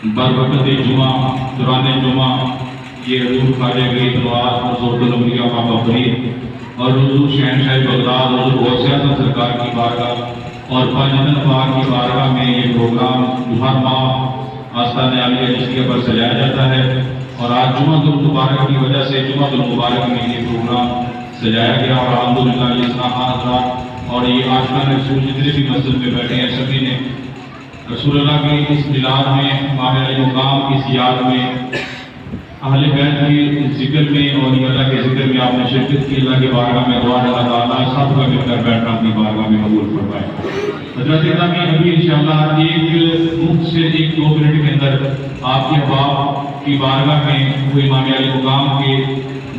برکت جمعہ دوران جمعہ یہ حضور خواجہ غریب نواز حضرت الانبیاء بابا فرید اور حضور شہنشاہ بغداد حضور غوث اعظم سرکار کی بارگاہ اور پنجتن پاک کی بارگاہ میں یہ پروگرام ہر ماہ آستانہ عالیہ عشقیہ پر سجایا جاتا ہے، اور آج جمعہ المبارک کی وجہ سے جمعہ المبارک میں یہ پروگرام سجایا گیا، اور الحمدللہ یہ اسلام حضرات اور یہ عاشقان رسول جتنے بھی مسجد میں بیٹھے ہیں سبھی نے رسول اللہ کے اس میلاد میں امام علی مقام اس یاد میں اہل بیت کے ذکر میں اور یہ اللہ کے ذکر میں آپ نے شرکت کی۔ اللہ کے بارگاہ میں دعا ہے اللہ تعالیٰ سب کا مل کر بیٹھنا اپنی بارگاہ میں قبول فرمائے۔ حضرت گرامی ابھی انشاءاللہ ایک مختصر 1-2 منٹ کے اندر آپ کے احباب کی بارگاہ میں وہ امام علی مقام کے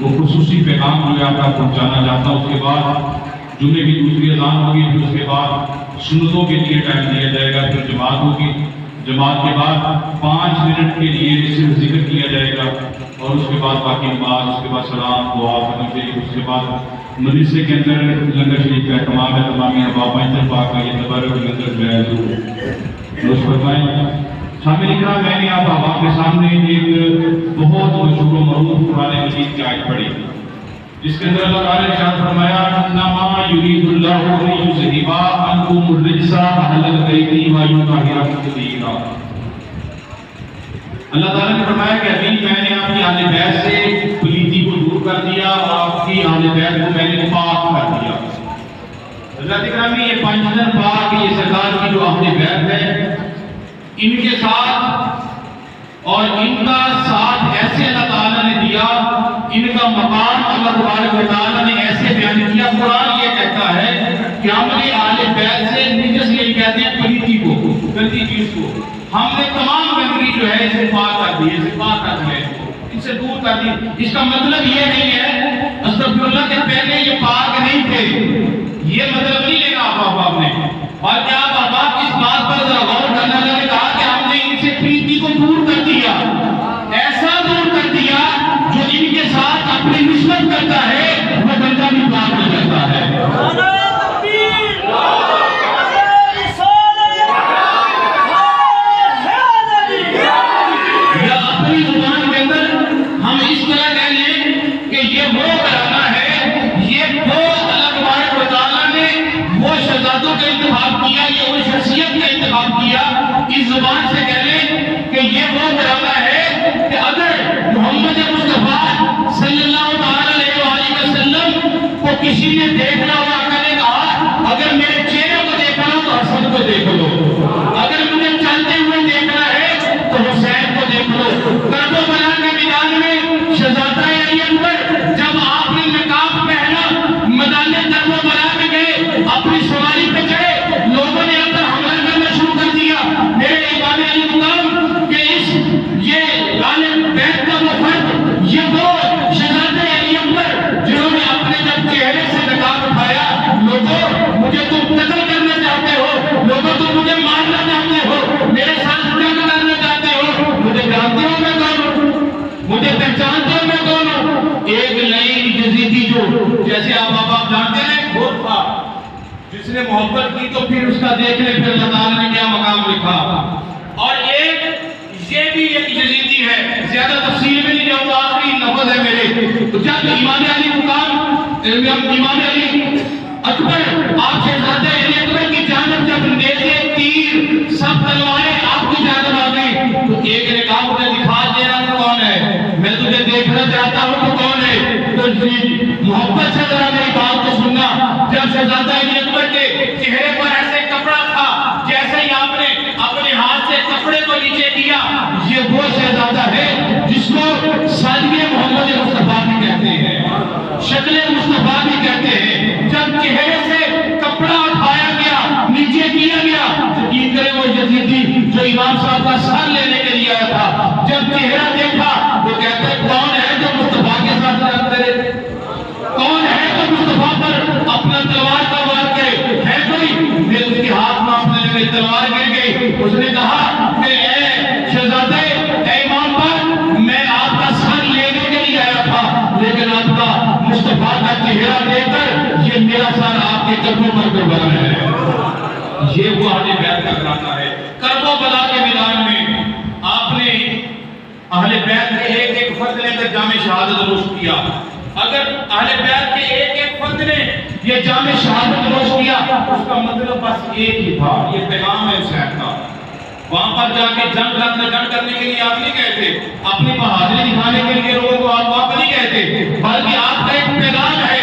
وہ خصوصی پیغام جو ہے آپ تک پہنچانا چاہتا ہوں۔ اس کے بعد جمعے کی دوسری اذان ہوگی، پھر اس کے بعد سنتوں کے لیے ٹائم دیا جائے گا، پھر جماعت ہوگی، جماعت کے بعد 5 منٹ کے لیے صرف ذکر کیا جائے گا، اور اس کے بعد باقی نماز، اس کے بعد سلام دعا ختم شریف، اس کے بعد مدرسے کے اندر لنگر شریف کا اہتمام ہے۔ تمامی احباب پنجتن پاک کا یہ تبرک لنگر جو ہے روز فرمائیں۔ سامعین کرام، میں نے آپ احباب کے سامنے ایک بہت مشہور و معروف قرآن مجید کی آیت پڑھی جس کے اندر اللہ تعالیٰ نے ارشاد فرمایا انما یرید اللہ لیذھب عنکم الرجس اہل البیت ویطہرکم تطہیرا۔ اللہ تعالیٰ نے فرمایا کہ ابھی میں نے آپ کی اہل بیت سے پلیتی کو دور کر دیا اور آپ کی اہل بیت کو میں نے پاک کر دیا۔ حضرات گرامی، یہ پنجتن پاک یہ سرکار کی جو اہل بیت ہے، ان کے ساتھ اور ان کا ساتھ ایسے اللہ تعالیٰ نے دیا، ان کا مقام اللہ تبارک و تعالیٰ نے ایسے بیان کیا۔ قرآن یہ کہتا ہے کہ ہم نے اہل بیت سے نجس یہی کہتے ہیں پلیتی کو، گندی چیز کو، ہم نے تمام گندگی جو ہے اسے پاک کر دی، اسے پاک کر دیا، ان سے دور کر دی۔ اس کا مطلب یہ نہیں ہے استغفر اللہ کہ پہلے یہ پاک نہیں تھے، یہ مطلب نہیں لینا آپ نے۔ اور کیا آپ اس بات پر ذرا غور کرنا لگے کہا کہ ہم نے ان سے پلیتی کو دور کر دیا، ایسا دور کر دیا جو ان کے ساتھ اپنی نسبت کرتا ہے وہ بندہ بھی پاک ہو جاتا ہے۔ یا اپنی زبان کے اندر ہم اس طرح کہہ لیں کہ یہ وہ گھرانہ ہے، یہ وہ اللہ تبارک و تعالیٰ نے وہ شہزادوں کا انتخاب کیا، یہ وہ شخصیت کا انتخاب کیا۔ اس زبان سے کہہ لیں کہ یہ وہ گھرانہ ہے کہ اگر محمد مصطفیٰ صلی اللہ علیہ وآلہ وسلم کو کسی نے دیکھنا ہوا، آقا نے کہا اگر میرے چہرے کو دیکھنا ہو تو حسن کو دیکھ لو، اگر مجھے چلتے ہوئے دیکھنا ہے تو حسین کو دیکھ لو۔ کربلا کے میدان میں شہزادہ علی اکبر جب آپ نے نقاب پہنا میدان کربلا میں گئے، اپنی سواری پہ چڑھے، لوگوں نے اندر حملہ کرنا شروع کر دیا۔ میرے امام علی مقام کہ اس یہ غالب بیت کا وہ فرد، یہ وہ شہزادہ علی اکبر جنہوں نے اپنے جب چہرے سے نقاب اٹھایا، لوگوں مجھے تم قتل کرنا چاہتے ہو، لوگوں تم مجھے مارنا چاہتے ہو، میرے ساتھ جنگ کرنا چاہتے ہو، مجھے جانتے ہو میں کون ہوں، مجھے پہچانتے ہو میں کون ہوں۔ ایک نئی یزیدی جو جیسے آپ جانتے ہیں بہت تھا، جس نے محبت کی تو پھر اس کا دیکھ لے پھر اللہ تعالیٰ نے کیا مقام لکھا۔ اور ایک یہ بھی ایک یزیدی ہے، زیادہ تفصیل میں نہیں جاؤں گا، آخری لفظ ہے میرے۔ تو جب امام علی مقام امام علی اکبر آپ شہزادہ علی اکبر کی جانب جب نیزے تیر سب تلواریں آپ کی جانب آ گئی تو ایک نے کہا مجھے دکھا دینا تو کون ہے، میں تجھے دیکھنا چاہتا ہوں تو کون ہے۔ تو محبت سے ذرا میری بات کو سننا، جب شہزادہ علی اکبر کے چہرے پر ایسے کپڑا تھا جیسے ہی آپ نے اپنے ہاتھ سے کپڑے کو نیچے کیا، یہ وہ شہزادہ ہے جس کو سالوی محمد مصطفیٰ بھی کہتے ہیں، شکل مصطفیٰ بھی کہتے ہیں۔ جب چہرے سے کپڑا اٹھایا گیا، نیچے کیا گیا، یقین کرے وہ یزیدی جو امام صاحب کا سر لینے کے لیے آیا تھا، جب چہرہ دیکھا وہ کہتے ہیں کون ہے جو مصطفیٰ کے ساتھ رکھ کرے، کون ہے جو مصطفیٰ پر اپنا تلوار کا وار کرے، ہے کوئی؟ پھر اس کے ہاتھ میں اپنے لگے تلوار گر گئی، اس نے کہا کہ اے شہزادے، اے امام پر میں آپ کا سر لینے کے لیے آیا تھا، لیکن آپ کا مصطفیٰ کا چہرہ دیکھ کر یہ میرا سر آپ کے قدموں پر قربان ہے۔ یہ وہ اہل بیت کا گھرانہ ہے۔ کربلا کے میدان میں آپ اندر جام شہادت نوش کیا. اگر اہل بیت کے ایک ایک فرد نے یہ جام شہادت نوش کیا اس کا مطلب بس ایک ہی تھا, یہ پیغام ہے حسین کا. وہاں پر جا کے جنگ کرنے کے لیے آپ نہیں کہتے, اپنی بہادری دکھانے کے لیے لوگوں کو آپ وہاں پر نہیں کہتے, بلکہ آپ کا ایک پیغام ہے.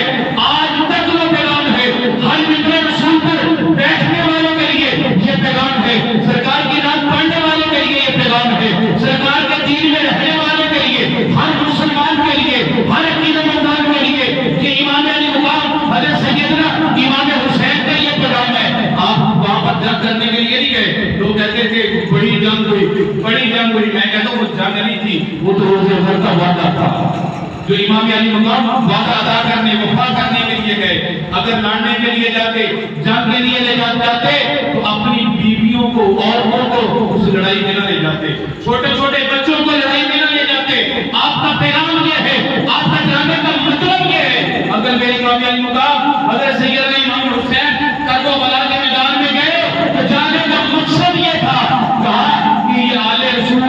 آج تک وہ پیغام ہے ہر ممبر رسول پر بیٹھنے والوں کے لیے یہ پیغام ہے, سرکار کی نعت پڑھنے والوں کے لیے یہ پیغام ہے, سرکار کے دین میں رہنے والوں کے لیے, ہر مسلمان کے لیے, ہر عقیدت مندان کے لیے کہ امام علی مقام حضرت سیدنا امام حسین کا یہ پیغام ہے. آپ وہاں پر جنگ کرنے کے لیے نہیں گئے. لوگ کہتے تھے بڑی جنگ ہوئی, میں کہتا ہوں وہ جنگ نہیں تھی, وہ تو روزے بھر کا وعدہ تھا جو امام علی مقام وعدہ ادا کرنے وفا کرنے کے لیے گئے. اگر لڑنے کے لیے جاتے, جنگ کے لیے لے جاتے تو اپنی بیویوں کو, عورتوں کو اس لڑائی میں نہ لے جاتے, چھوٹے چھوٹے بچوں کو لڑائی میں نہ لے جاتے. آپ کا پیغام یہ ہے, آپ کا جانے کا مطلب یہ ہے. اگر میرے امام علی مقام حضرت سیدنا امام حسین کربلا کے میدان میں گئے تو جانے کا مقصد یہ تھا, کہا کہ یہ آل رسول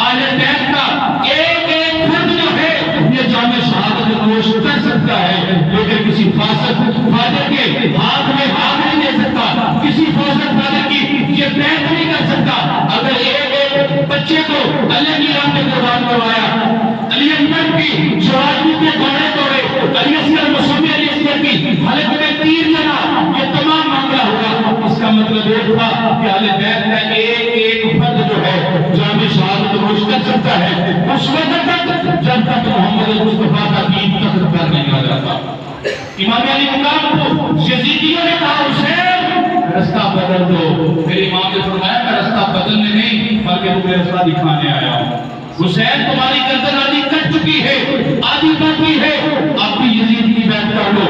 آل بیت کا ایک ایک فرد جو ہے یہ جام شہادت نوش کر سکتا ہے, لیکن کسی فاسق فاجر کے ہاتھ میں ہاتھ نہیں دے سکتا, کسی فاسق فاجر کی یہ بیعت نہیں کر سکتا. اگر ایک بچے کو اللہ کی راہ میں قربان کروایا, علی اکبر کی شہادت کے گھوڑے توڑے, علی اصغر مسلم علی اصغر کی حلق میں تیر لگا, یہ تمام معاملہ ہوا. اس کا مطلب یہ تھا کہ اہل بیت کا ایک ایک فرد جو ہے جام شہادت نوش کر سکتا ہے اس وقت تک جب تک محمد مصطفیٰ کا دین تخت پر نہیں آ جاتا. امام علی مقام کو یزیدیوں نے کہا حسین رستہ بدل دو. میرے امام نے فرمایا میں رستہ بدلنے نہیں بلکہ تمہیں رستہ دکھانے آیا ہوں. حسین تمہاری گردن آدھی کٹ چکی ہے, آدھی باقی ہے, اب بھی یزید کی بیعت کر لو.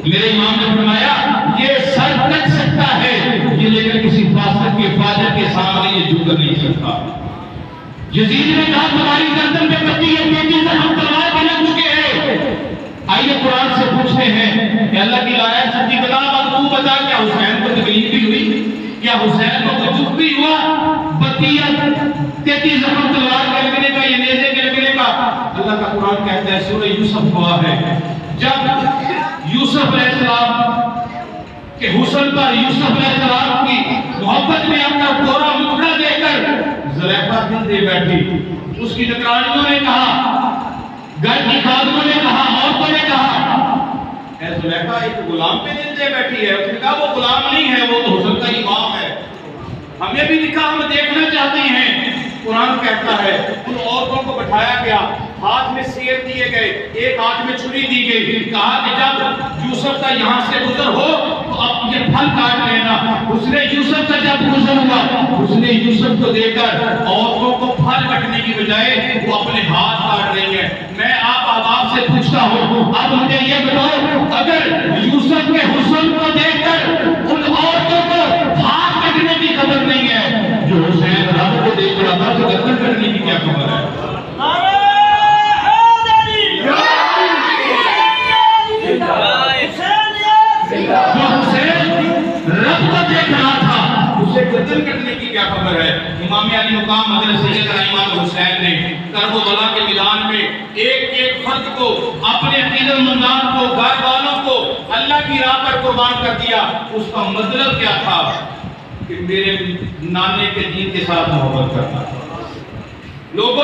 میرے امام نے فرمایا یہ سر کٹ سکتا ہے یہ, لیکن کسی فاسق کے فاجر کے سامنے یہ جھک نہیں سکتا. یزید نے کہا تمہاری گردن پہ پٹی ہے, بیٹی سے ہم تلوار بھی لگ چکے ہیں. آئیے قرآن سے پوچھتے ہیں کہ اللہ کی آیت سچی بتا, اب تو بتا کیا حسین کو تکلیف بھی ہوئی, کیا حسین کو کوئی دکھ بھی ہوا, 33 زخم تلوار کے لگنے کا, یہ نیزے کے لگنے کا. اللہ کا قرآن کہتا ہے سورہ یوسف ہوا ہے, جب یوسف علیہ السلام کے حسن پر یوسف علیہ السلام کی محبت میں اپنا گورا مکڑا دے کر زلیخا دل دے بیٹھی, اس کی نکرانیوں نے کہا, گھر کی خادموں نے کہا, عورتوں نے کہا اے زلیخا ایک غلام پہ دل دے بیٹھی ہے. اس نے کہا وہ غلام نہیں ہے, وہ تو حسن کا امام ہے, ہمیں بھی نکاح ہم دیکھنا چاہتے ہیں. قرآن کہتا ہے ان عورتوں کو بٹھایا گیا, ہاتھ میں سیر دیے گئے, ایک ہاتھ میں چھری دی گئی, کہا کہ جب یوسف کا یہاں سے گزر ہو تو اب یہ پھل کاٹ لینا. اس نے یوسف کا جب گزر ہوا اس نے یوسف کو دیکھ کر عورتوں کو پھل کٹنے کی بجائے وہ اپنے ہاتھ کاٹ رہی ہے. میں آپ سے پوچھتا ہوں, اب مجھے یہ بتاؤ, اگر یوسف کے حسن کو دیکھ کر ان عورتوں کو ہاتھ کٹنے کی خبر نہیں ہے, جو حسین رب کو دیکھ رہا تھا تو گردن کٹنے کی کیا خبر ہے؟ جو حسین رب کو دیکھ رہا تھا اسے گردن کٹنے کی کیا خبر ہے؟ امام علی مقام حضرت سیدنا امام حسین نے کربلا کے میدان میں ایک ایک فرد کو, اپنے عقیدت مندان کو, گھر والوں کو اللہ کی راہ پر قربان کر دیا. اس کا مطلب کیا تھا کہ میرے نانے کے دین کے ساتھ محبت کرنا. لوگوں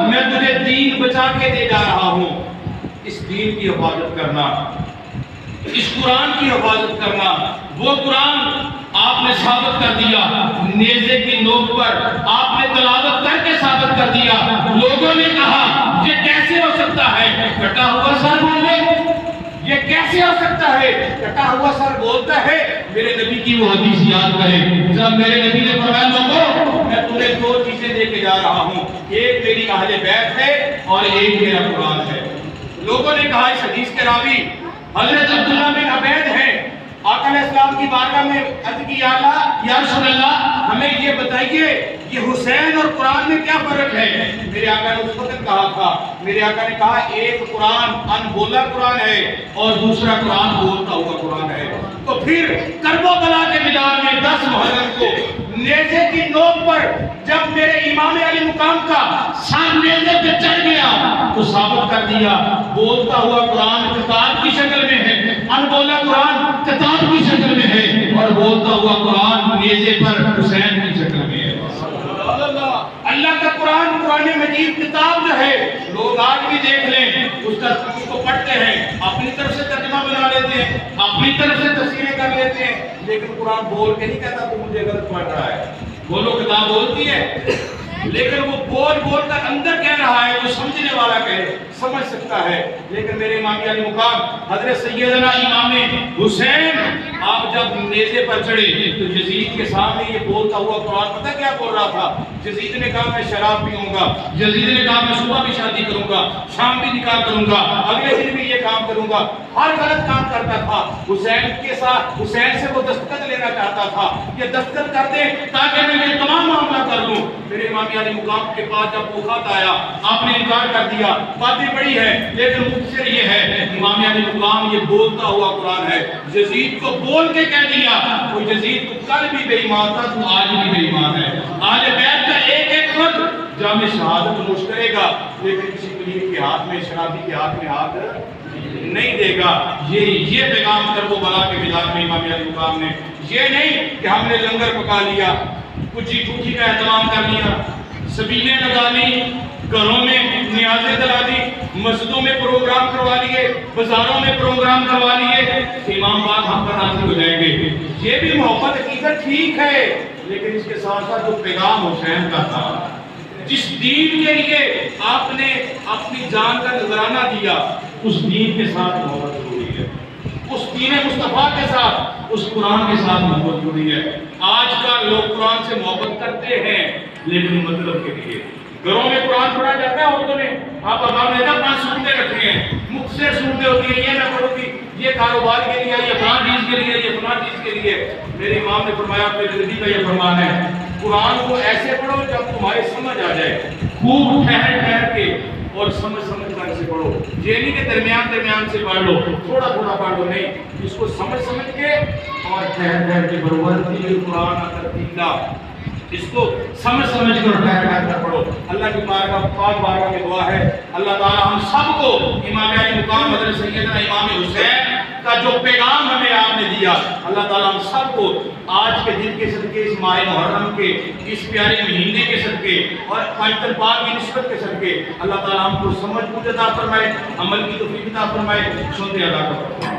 میں تجھے دین بچا کے دے جا رہا ہوں, اس دین کی حفاظت کرنا, اس قرآن کی حفاظت کرنا. وہ قرآن آپ نے ثابت کر دیا, نیزے کی نوک پر آپ نے تلاوت کر کے ثابت کر دیا. لوگوں نے کہا یہ کیسے ہو سکتا ہے, کٹا ہوا سر بولے, یہ کیسے ہو سکتا ہے, کٹا ہوا سر بولتا ہے. میرے نبی کی وہ حدیث یاد کریں جب میرے نبی نے فرمایا لوگوں میں تمہیں دو چیزیں دے کے جا رہا ہوں, ایک میری اہل بیت ہے اور ایک میرا قرآن ہے. لوگوں نے کہا اس حدیث کے راوی حضرت عبداللہ بن عبید ہیں. آقا علیہ السلام کی بارگاہ میں عرض کی یا رسول اللہ ہمیں یہ بتائیے یہ حسین اور قرآن میں کیا فرق ہے؟ میرے آقا نے اس وقت کہا تھا, میرے آقا نے کہا ایک قرآن ان بولا قرآن ہے اور دوسرا قرآن بولتا ہوا قرآن ہے. تو پھر کربلا کے میدان میں 10 محرم کو نیزے کی نوک پر جب میرے امام علی مقام کا سر نیزے پہ چڑھ گیا کو ثابت کر دیا بولتا ہوا قرآن کتاب کی شکل میں ہے، انبولا قرآن کتاب کی شکل میں ہے، اور بولتا ہوا قرآن نیزے پر حسین کی شکل میں ہے۔ اللہ کا قرآن قرآن مجید کتاب جو ہے لوگ آج بھی دیکھ لیں اس کو پڑھتے ہیں، اپنی طرف سے ترجمہ بنا لیتے ہیں، اپنی طرف سے تفسیریں کر لیتے ہیں، لیکن قرآن بول کے نہیں کہتا تو مجھے غلط پڑھ رہا ہے۔ بولو کتاب بولتی ہے، لیکن وہ بول کر اندر کہہ رہا ہے، جو سمجھنے والا کہے سمجھ سکتا ہے۔ لیکن میرے امام علی مقام حضرت سیدنا امام حسین آپ جب نیزے پر چڑھے تو یزید کے سامنے یہ بولتا ہوا قرآن پتہ کیا بول رہا تھا؟ یزید نے کہا میں شراب پیوں گا، یزید نے کہا میں صبح بھی شادی کروں گا، شام بھی نکاح کروں گا، اگلے دن بھی یہ کام کروں گا، ہر غلط کام کرتا تھا۔ حسین سے وہ دستخط لینا چاہتا تھا، یہ دستخط کر دے تاکہ میں یہ تمام معاملہ کر لوں۔ میرے امام علی مقام کے پاس جب وہ خط آیا آپ نے انکار کر دیا، باتیں بڑی ہے لیکن مختصر یہ ہے امام علی مقام یہ بولتا ہوا قرآن ہے، یزید کو بول کے کہہ دیا، وہ یزید تو کل بھی بے ایمان تھا تو آج بھی بے ایمان ہے۔ آج بیت کا ایک ایک فرد جامع شہادت نوش کرے گا لیکن کسی پلید کے ہاتھ میں شرابی کے ہاتھ میں ہاتھ نہیں دے گا۔ یہ پیغام کر وہ بلا کے مزاج میں امام علی مقام نے یہ نہیں کہ ہم نے لنگر پکا لیا، کچھ ٹوٹی کا اہتمام کر لیا، سبیلیں لگا لی، گھروں میں نیازیں دلا دی، مسجدوں میں پروگرام کروا لیے، بازاروں میں پروگرام کروا لیے، امام پاک ہم پر نازل ہو جائیں گے۔ یہ بھی محبت عقیدت ٹھیک ہے لیکن اس کے ساتھ ساتھ جو پیغام حسین کا تھا، جس دین کے لیے آپ نے اپنی جان کا نذرانہ دیا، اس دین کے ساتھ محبت ضروری ہے، اس دین مصطفیٰ کے ساتھ، اس قرآن کے ساتھ محبت ضروری ہے۔ آج کا لوگ قرآن سے محبت کرتے ہیں لیکن مطلب کے لیے، گھروں میں قرآن پڑھا جاتا ہے عورتوں نے، آپ اقام نے 5 صورتیں رکھی ہیں، مختصر صورتیں ہوتی ہیں، یہ نہ پڑھو گی یہ کاروبار کے لیے، یہ فلاں چیز کے لیے، یہ فلاں چیز کے لیے۔ میرے امام نے فرمایا اپنے زندگی کا یہ فرمان ہے قرآن کو ایسے پڑھو جب تمہاری سمجھ آ جائے، خوب ٹھہر کے اور سمجھ کر سے پڑھو، یہ نہیں کہ درمیان سے پڑھ لو، تھوڑا پڑھ لو، نہیں، اس کو سمجھ کے اور ٹھہر کے پڑھو۔ ورتل قرآن ترتیلا، اس کو سمجھ کر ٹھہر کر پڑھو۔ اللہ کی پاک بارگاہ میں دعا ہے اللہ تعالی ہم سب کو امام علی مقام حضرت سیدنا امام حسین کا جو پیغام ہمیں آپ نے دیا، اللہ تعالی ہم سب کو آج کے دن کے صدقے، اس ماہ محرم کے اس پیارے مہینے کے صدقے اور پانچ پاک کی نسبت کے صدقے اللہ تعالی ہم کو سمجھ بوجھ عطا فرمائے، عمل کی توفیق عطا فرمائے، سنتے ادا کرو۔